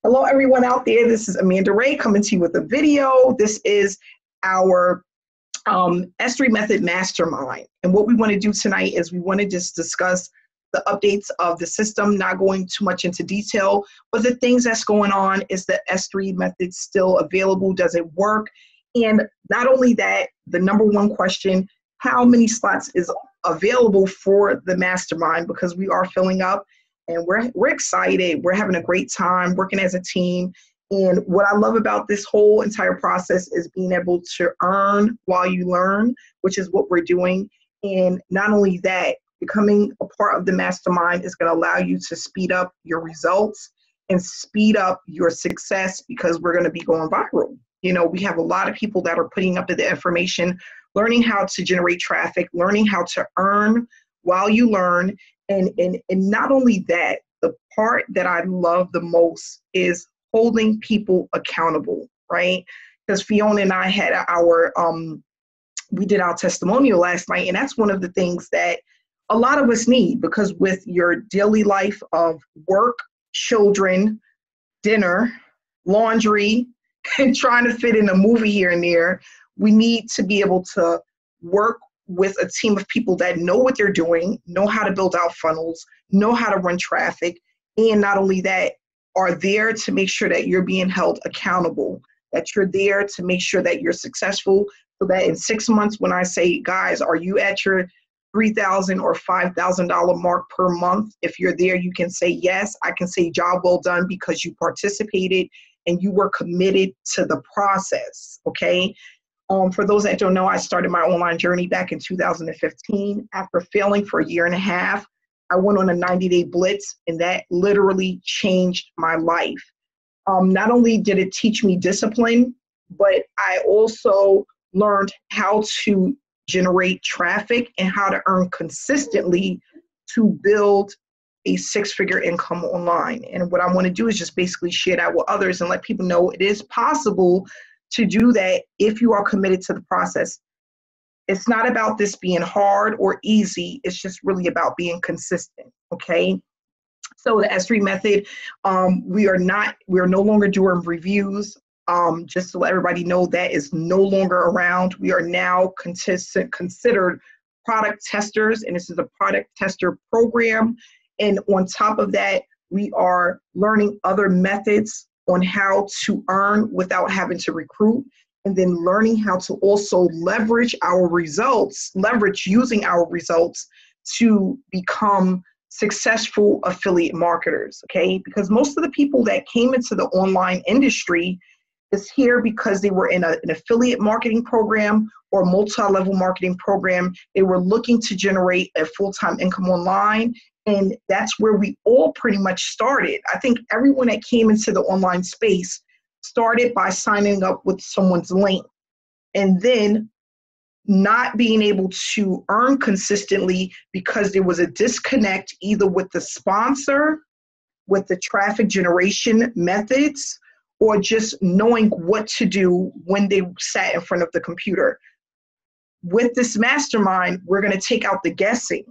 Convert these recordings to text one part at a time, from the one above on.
Hello, everyone out there. This is Amanda Ray coming to you with a video. This is our S3 Method Mastermind. And what we want to do tonight is we want to just discuss the updates of the system, not going too much into detail, but the things that's going on. Is the S3 method still available? Does it work? And not only that, the number one question, how many slots is available for the mastermind? Because we are filling up. And we're excited. We're having a great time working as a team. And what I love about this whole entire process is being able to earn while you learn, which is what we're doing. And not only that, becoming a part of the mastermind is going to allow you to speed up your results and speed up your success, because we're going to be going viral. You know, we have a lot of people that are putting up the information, learning how to generate traffic, learning how to earn while you learn. And not only that, the part that I love the most is holding people accountable, right? Because Fiona and I had we did our testimonial last night, and that's one of the things that a lot of us need, because with your daily life of work, children, dinner, laundry, and trying to fit in a movie here and there, we need to be able to work with a team of people that know what they're doing, know how to build out funnels, know how to run traffic, and not only that, are there to make sure that you're being held accountable, that you're there to make sure that you're successful, so that in 6 months when I say, guys, are you at your $3,000 or $5,000 mark per month? If you're there, you can say yes. I can say job well done, because you participated and you were committed to the process, okay? For those that don't know, I started my online journey back in 2015. After failing for a year and a half, I went on a 90-day blitz, and that literally changed my life. Not only did it teach me discipline, but I also learned how to generate traffic and how to earn consistently to build a six-figure income online. And what I want to do is just basically share that with others and let people know it is possible to do that if you are committed to the process. It's not about this being hard or easy. It's just really about being consistent, okay? So the S3 method, we are no longer doing reviews. Just to let everybody know, that is no longer around. We are now considered product testers, and this is a product tester program. And on top of that, we are learning other methods on how to earn without having to recruit, and then learning how to also leverage using our results to become successful affiliate marketers, okay? Because most of the people that came into the online industry is here because they were in an affiliate marketing program or multi-level marketing program. They were looking to generate a full-time income online. And that's where we all pretty much started. I think everyone that came into the online space started by signing up with someone's link, and then not being able to earn consistently because there was a disconnect either with the sponsor, with the traffic generation methods, or just knowing what to do when they sat in front of the computer. With this mastermind, we're going to take out the guessing.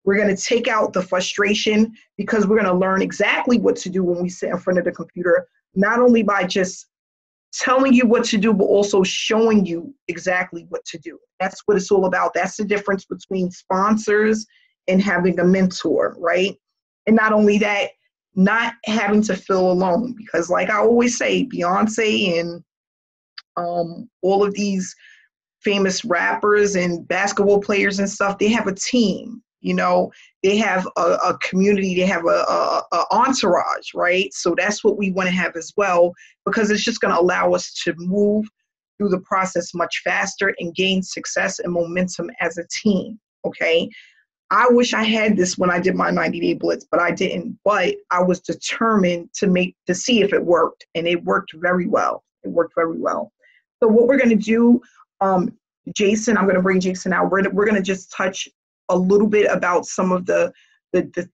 We're going to take out the frustration, because we're going to learn exactly what to do when we sit in front of the computer, not only by just telling you what to do, but also showing you exactly what to do. That's what it's all about. That's the difference between sponsors and having a mentor, right? And not only that, not having to feel alone, because like I always say, Beyonce and all of these famous rappers and basketball players and stuff, they have a team. You know, they have a community, they have a entourage, right? So that's what we want to have as well, because it's just going to allow us to move through the process much faster and gain success and momentum as a team, okay? I wish I had this when I did my 90-day blitz, but I didn't. But I was determined to see if it worked, and it worked very well. It worked very well. So what we're going to do, Jason, I'm going to bring Jason out. We're going to just touch a little bit about some of the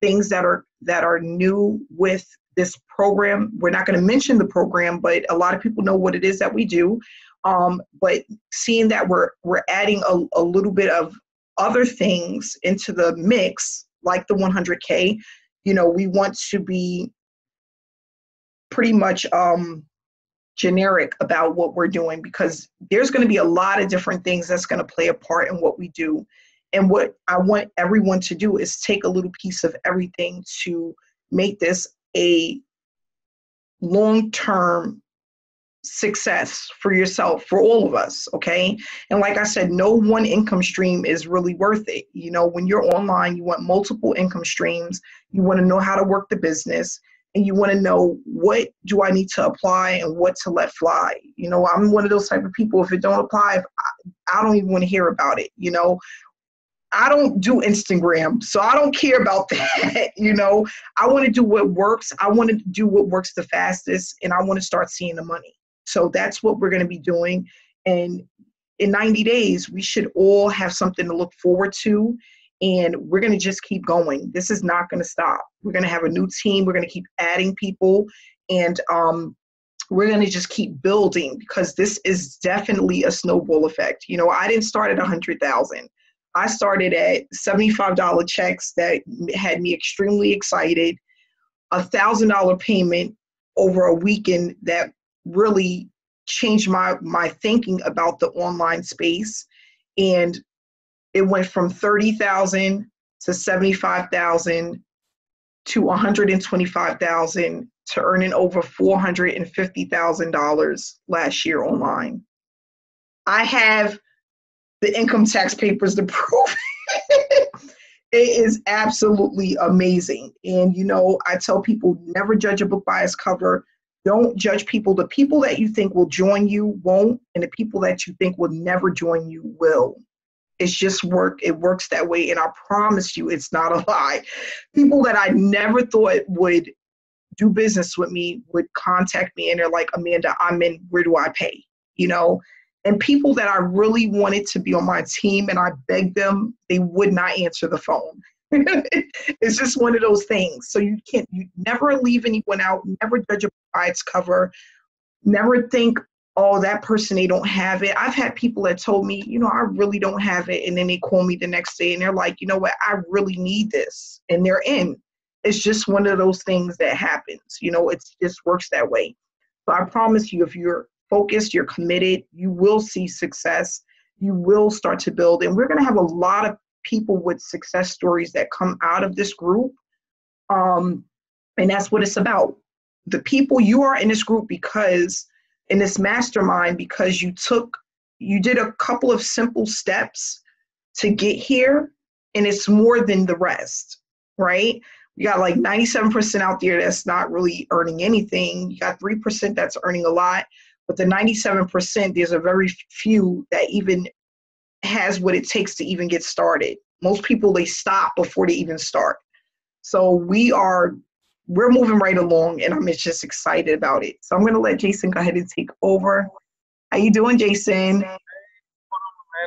things that are new with this program. We're not going to mention the program, but a lot of people know what it is that we do. But seeing that we're adding a little bit of other things into the mix, like the 100K, you know, we want to be pretty much generic about what we're doing, because there's going to be a lot of different things that's going to play a part in what we do. And what I want everyone to do is take a little piece of everything to make this a long-term success for yourself, for all of us, okay? And like I said, no one income stream is really worth it. You know, when you're online, you want multiple income streams. You want to know how to work the business, and you want to know, what do I need to apply and what to let fly? You know, I'm one of those type of people, if it don't apply, I don't even want to hear about it. You know, I don't do Instagram, so I don't care about that. You know, I want to do what works. I want to do what works the fastest, and I want to start seeing the money. So that's what we're going to be doing. And in 90 days, we should all have something to look forward to. And we're going to just keep going. This is not going to stop. We're going to have a new team. We're going to keep adding people. And we're going to just keep building, because this is definitely a snowball effect. You know, I didn't start at 100,000. I started at $75 checks that had me extremely excited, $1,000 payment over a weekend that really changed my thinking about the online space. And it went from 30,000 to 75,000 to 125,000 to earning over $450,000 last year online. I have the income tax papers to prove it. It is absolutely amazing. And, you know, I tell people, never judge a book by its cover. Don't judge people. The people that you think will join you won't, and the people that you think will never join you will. It's just work. It works that way. And I promise you, it's not a lie. People that I never thought would do business with me would contact me, and they're like, Amanda, I'm in, where do I pay? You know, and people that I really wanted to be on my team and I begged them, they would not answer the phone. It's just one of those things. So you never leave anyone out, never judge a book by its cover, never think, oh, that person, they don't have it. I've had people that told me, you know, I really don't have it. And then they call me the next day and they're like, you know what, I really need this. And they're in. It's just one of those things that happens. You know, it just works that way. So I promise you, if you're focused, you're committed, you will see success. You will start to build. And we're going to have a lot of people with success stories that come out of this group. And that's what it's about. The people, you are in this group because, in this mastermind, because you did a couple of simple steps to get here, and it's more than the rest, right? You got like 97% out there that's not really earning anything. You got 3% that's earning a lot, but the 97%, there's a very few that even has what it takes to even get started. Most people, they stop before they even start. So we're moving right along, and I'm just excited about it. So I'm going to let Jason go ahead and take over. How you doing, Jason?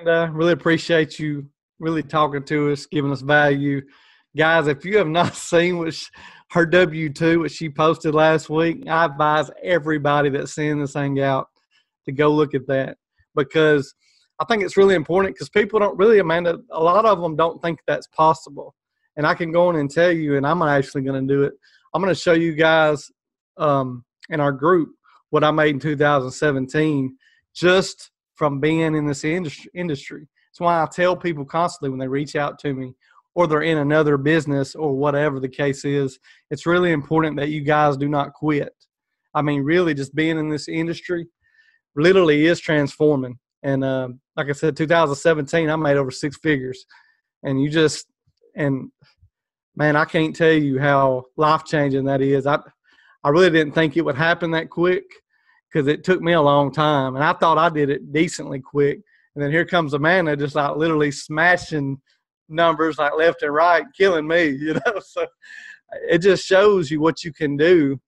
And really appreciate you really talking to us, giving us value. Guys, if you have not seen her W-2, what she posted last week, I advise everybody that's seeing this thing out to go look at that, because I think it's really important, because people don't really, Amanda, a lot of them don't think that's possible. And I can go on and tell you, and I'm actually going to do it. I'm going to show you guys in our group what I made in 2017 just from being in this industry. That's why I tell people constantly when they reach out to me, or they're in another business or whatever the case is, it's really important that you guys do not quit. I mean, really, just being in this industry literally is transforming. And like I said, 2017, I made over 6 figures. And man, I can't tell you how life-changing that is. I really didn't think it would happen that quick, because it took me a long time. And I thought I did it decently quick. And then here comes Amanda, just like literally smashing numbers like left and right, killing me, you know. So it just shows you what you can do.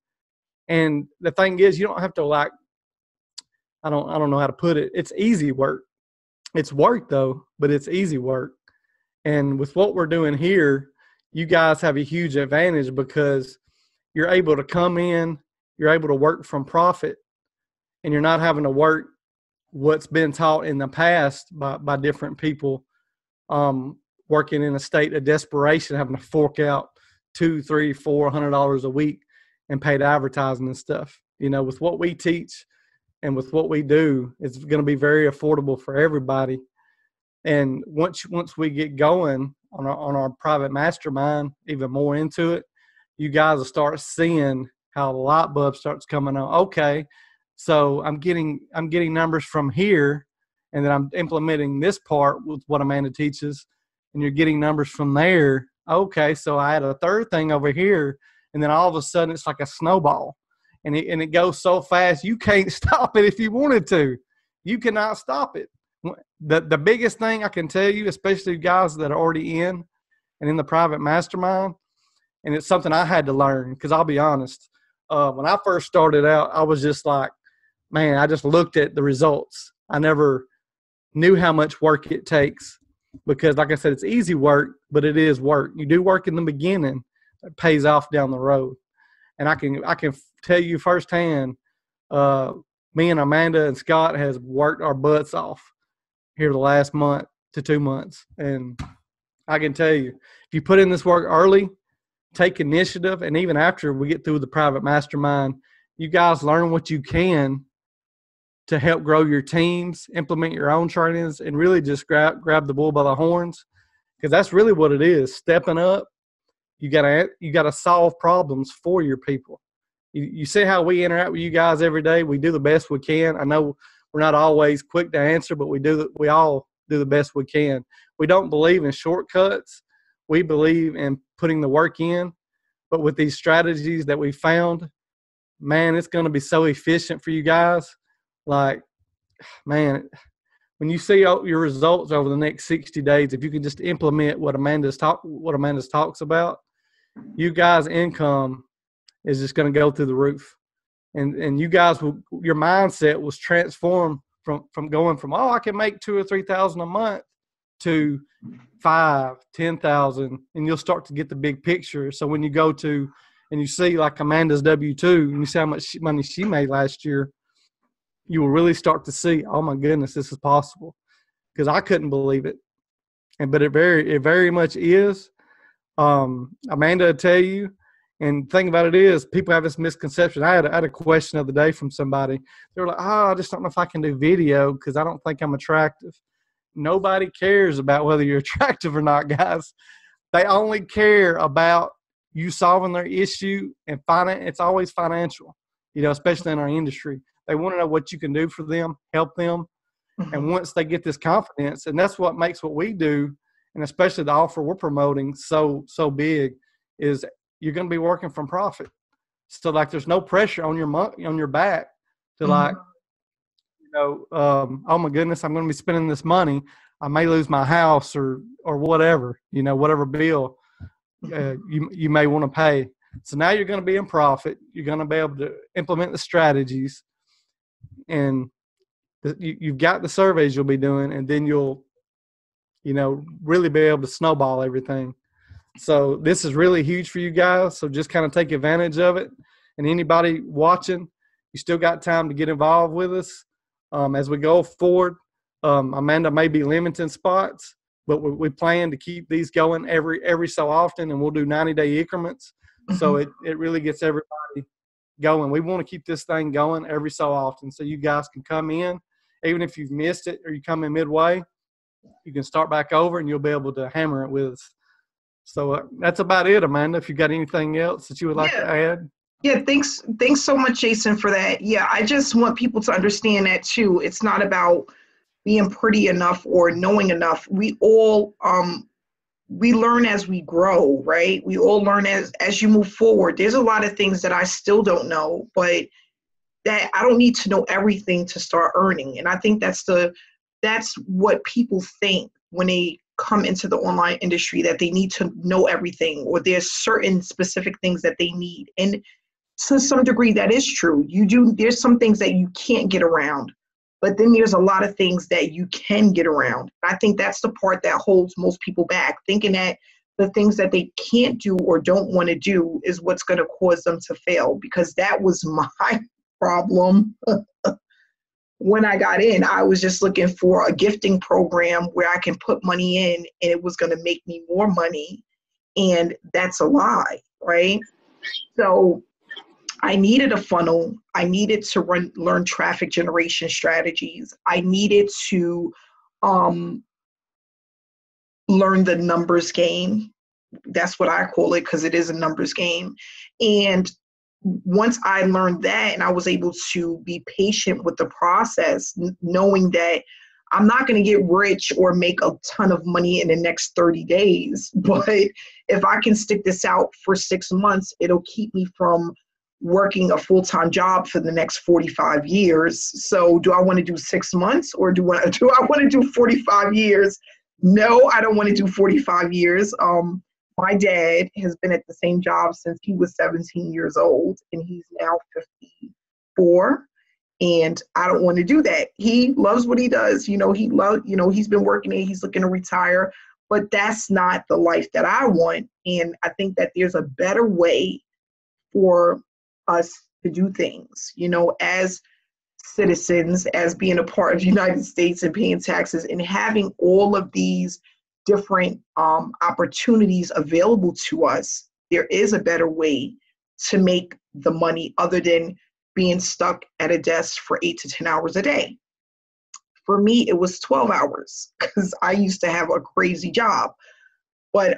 And the thing is, you don't have to, like, I don't know how to put it. It's easy work. It's work though, but it's easy work. And with what we're doing here, you guys have a huge advantage, because you're able to come in, you're able to work from profit, and you're not having to work what's been taught in the past by different people, working in a state of desperation, having to fork out $200, $300, $400 a week and paid advertising and stuff. You know, with what we teach and with what we do, it's going to be very affordable for everybody. And once we get going on our private mastermind, even more into it, you guys will start seeing how the light bulb starts coming on. Okay, so I'm getting numbers from here, and then I'm implementing this part with what Amanda teaches, and you're getting numbers from there. Okay, so I had a third thing over here, and then all of a sudden it's like a snowball, and it goes so fast you can't stop it if you wanted to. You cannot stop it. The biggest thing I can tell you, especially guys that are already in the private mastermind, and it's something I had to learn, because I'll be honest, when I first started out, I was just like, man, I just looked at the results. I never knew how much work it takes, because like I said, it's easy work, but it is work. You do work in the beginning, it pays off down the road. And I can tell you firsthand, me and Amanda and Scott has worked our butts off here the last month to 2 months. And I can tell you, if you put in this work early, take initiative, and even after we get through the private mastermind, you guys learn what you can to help grow your teams, implement your own trainings, and really just grab the bull by the horns, because that's really what it is. Stepping up, you gotta solve problems for your people. You see how we interact with you guys every day. We do the best we can. I know we're not always quick to answer, but we all do the best we can. We don't believe in shortcuts. We believe in putting the work in. But with these strategies that we found, man, it's going to be so efficient for you guys. Like, man, when you see your results over the next 60 days, if you can just implement what Amanda's talks about, you guys' income is just going to go through the roof. And you guys your mindset was transformed from going from, oh, I can make $2,000 or $3,000 a month to 5,000, 10,000, and you'll start to get the big picture. So when you go to and you see like Amanda's W-2 and you see how much money she made last year, you will really start to see, oh my goodness, this is possible. Because I couldn't believe it, but it very much is. Amanda will tell you. And the thing about it is, people have this misconception. I had a question the other day from somebody. They were like, oh, I just don't know if I can do video because I don't think I'm attractive. Nobody cares about whether you're attractive or not, guys. They only care about you solving their issue, and it's always financial, especially in our industry. They want to know what you can do for them, help them. Mm-hmm. And once they get this confidence, and that's what makes what we do, and especially the offer we're promoting so big, is you're going to be working from profit. So like, there's no pressure on your back to like, oh my goodness, I'm going to be spending this money. I may lose my house or whatever, whatever bill you may want to pay. So now you're going to be in profit. You're going to be able to implement the strategies, and you've got the surveys you'll be doing, and then you'll, really be able to snowball everything. So this is really huge for you guys. So just kind of take advantage of it. And anybody watching, you still got time to get involved with us as we go forward. Amanda may be limiting spots, but we plan to keep these going every so often, and we'll do 90-day increments. Mm-hmm. So it really gets everybody going. We want to keep this thing going every so often, so you guys can come in, even if you've missed it or you come in midway, you can start back over and you'll be able to hammer it with us. So that's about it, Amanda. If you got anything else that you would like to add. Yeah, thanks so much, Jason, for that. Yeah, I just want people to understand that too. It's not about being pretty enough or knowing enough. We all we learn as we grow, right? We all learn as you move forward. There's a lot of things that I still don't know, but that I don't need to know everything to start earning. And I think that's what people think when they come into the online industry, that they need to know everything, or there's certain specific things that they need. And to some degree that is true. There's some things that you can't get around, but then there's a lot of things that you can get around. I think that's the part that holds most people back, thinking that the things that they can't do or don't want to do is what's going to cause them to fail, because that was my problem. When I got in, I was just looking for a gifting program where I can put money in and it was going to make me more money. And that's a lie, right? So I needed a funnel. I needed to learn traffic generation strategies. I needed to learn the numbers game. That's what I call it, because it is a numbers game. And once I learned that, and I was able to be patient with the process, knowing that I'm not going to get rich or make a ton of money in the next 30 days, but if I can stick this out for 6 months, it'll keep me from working a full-time job for the next 45 years. So do I want to do 6 months, or do I want to do 45 years? No, I don't want to do 45 years. My dad has been at the same job since he was 17 years old, and he's now 54. And I don't want to do that. He loves what he does. He's been working and he's looking to retire, but that's not the life that I want. And I think that there's a better way for us to do things, as citizens, as being a part of the United States and paying taxes and having all of these different opportunities available to us. There is a better way to make the money other than being stuck at a desk for 8 to 10 hours a day. For me, it was 12 hours because I used to have a crazy job. But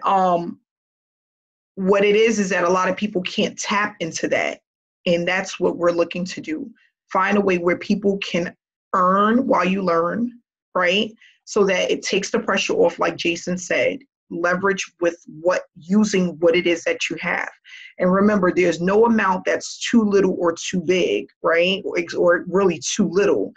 what it is that a lot of people can't tap into that. And that's what we're looking to do. Find a way where people can earn while you learn, right? So that it takes the pressure off, like Jason said, leverage with using what it is that you have. And remember, there's no amount that's too little or too big, right? Or really too little,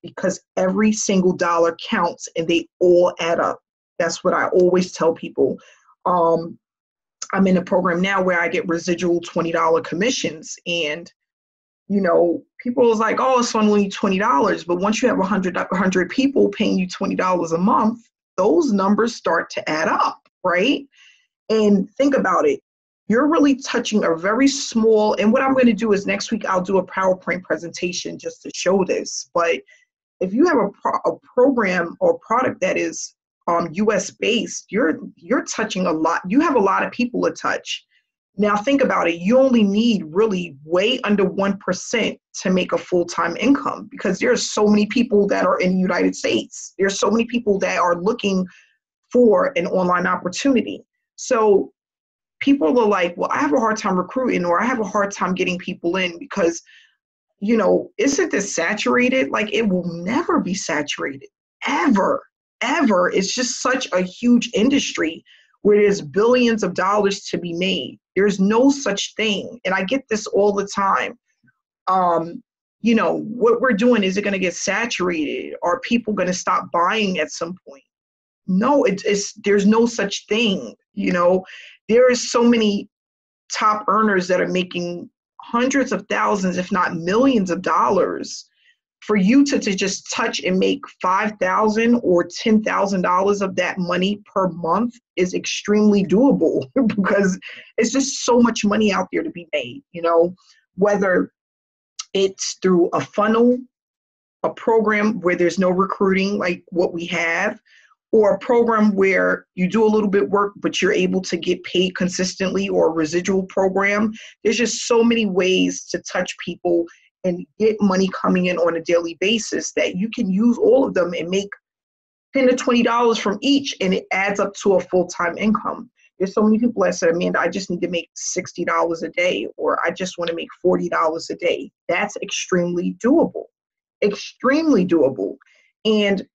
because every single dollar counts and they all add up. That's what I always tell people. I'm in a program now where I get residual $20 commissions, and people is like, oh, it's only $20. But once you have 100 people paying you $20 a month, those numbers start to add up, right? And think about it. You're really touching a very small, and what I'm going to do is next week I'll do a PowerPoint presentation just to show this. But if you have a program or product that is US based, you're touching a lot. You have a lot of people to touch. Now think about it. You only need really way under 1% to make a full-time income, because there's so many people that are in the United States. There's so many people that are looking for an online opportunity. So people are like, well, I have a hard time recruiting, or I have a hard time getting people in because, isn't this saturated? Like, it will never be saturated, ever. It's just such a huge industry where there's billions of dollars to be made. There's no such thing. And I get this all the time. What we're doing, is it going to get saturated? Are people going to stop buying at some point? No, there's no such thing. There is so many top earners that are making hundreds of thousands, if not millions of dollars. For you to just touch and make $5,000 or $10,000 of that money per month is extremely doable, because it's just so much money out there to be made, whether it's through a funnel, a program where there's no recruiting like what we have, or a program where you do a little bit work, but you're able to get paid consistently, or a residual program. There's just so many ways to touch people and get money coming in on a daily basis that you can use all of them and make $10 to $20 from each, and it adds up to a full-time income. There's so many people that said, Amanda, I just need to make $60 a day, or I just want to make $40 a day. That's extremely doable. And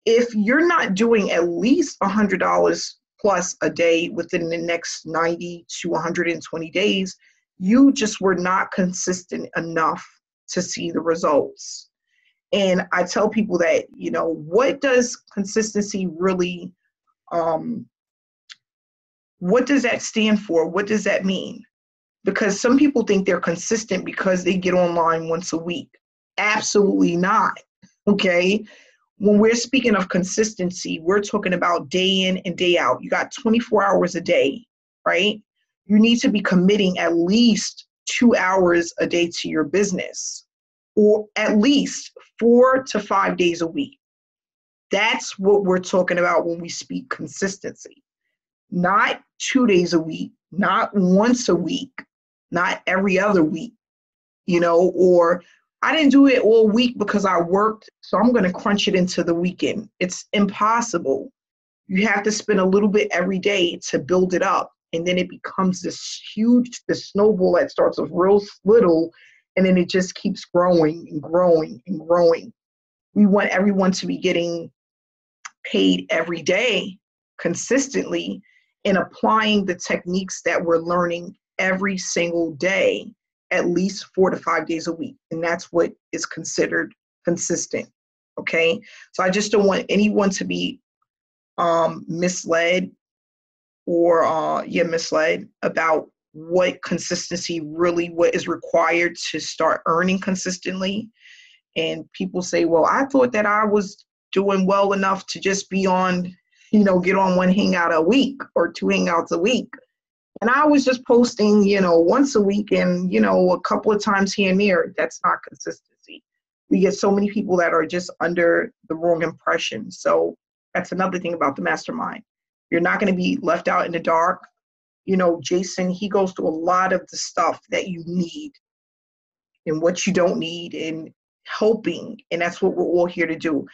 if you're not doing at least $100 plus a day within the next 90 to 120 days, you just were not consistent enough to see the results. And I tell people that, what does consistency really, what does that stand for? What does that mean? Because some people think they're consistent because they get online once a week. Absolutely not. Okay. When we're speaking of consistency, we're talking about day in and day out. You got 24 hours a day, right? You need to be committing at least 2 hours a day to your business, or at least 4 to 5 days a week. That's what we're talking about when we speak consistency. Not 2 days a week, not once a week, not every other week. or I didn't do it all week because I worked, so I'm going to crunch it into the weekend. It's impossible. You have to spend a little bit every day to build it up. And then it becomes this snowball that starts with real little, and then it just keeps growing and growing and growing. We want everyone to be getting paid every day consistently and applying the techniques that we're learning every single day, at least 4 to 5 days a week. And that's what is considered consistent. Okay. So I just don't want anyone to be misled misled about what consistency really, what is required to start earning consistently. And people say, well, I thought that I was doing well enough to just be on, get on one hangout a week or 2 hangouts a week. And I was just posting, once a week and, a couple of times here and there. That's not consistency. We get so many people that are just under the wrong impression. So that's another thing about the mastermind. You're not going to be left out in the dark. Jason, he goes through a lot of the stuff that you need and what you don't need and helping. And that's what we're all here to do.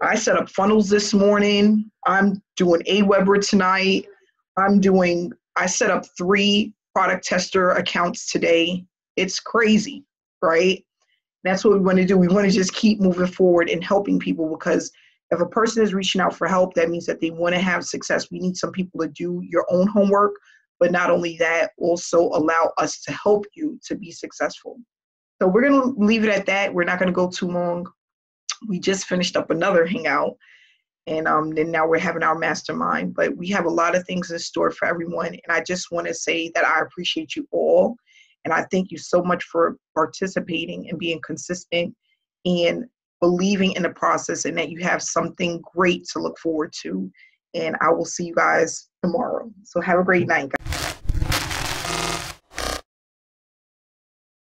I set up funnels this morning. I'm doing Aweber tonight. I set up 3 product tester accounts today. It's crazy, right? That's what we want to do. We want to just keep moving forward and helping people, because if a person is reaching out for help, that means that they want to have success. We need some people to do your own homework, but not only that, also allow us to help you to be successful. So we're going to leave it at that. We're not going to go too long. We just finished up another hangout, and then now we're having our mastermind. But we have a lot of things in store for everyone, and I just want to say that I appreciate you all, and I thank you so much for participating and being consistent and believing in the process, and that you have something great to look forward to. And I will see you guys tomorrow. So have a great night, guys.